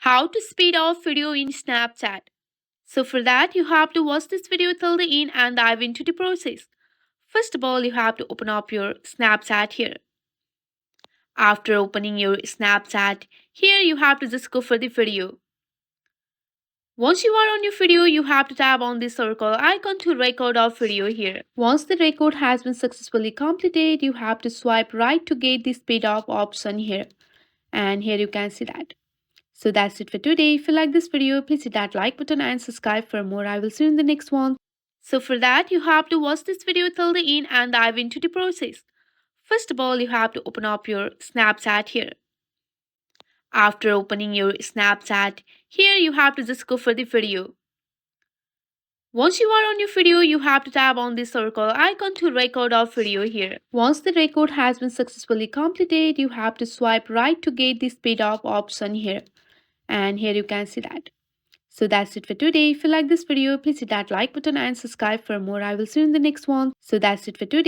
How to speed off video in Snapchat. So for that you have to watch this video till the end and dive into the process. First of all, you have to open up your Snapchat here. After opening your Snapchat, here you have to just go for the video. Once you are on your video, you have to tap on the circle icon to record our video here. Once the record has been successfully completed, you have to swipe right to get the speed up option here. And here you can see that. So that's it for today. If you like this video, please hit that like button and subscribe for more. I will see you in the next one. So for that, you have to watch this video till the end and dive into the process. First of all, you have to open up your Snapchat here. After opening your Snapchat, here you have to just go for the video. Once you are on your video, you have to tap on the circle icon to record our video here. Once the record has been successfully completed, you have to swipe right to get the speed up option here. And here you can see that. So that's it for today. If you like this video, please hit that like button and subscribe for more. I will see you in the next one. So that's it for today.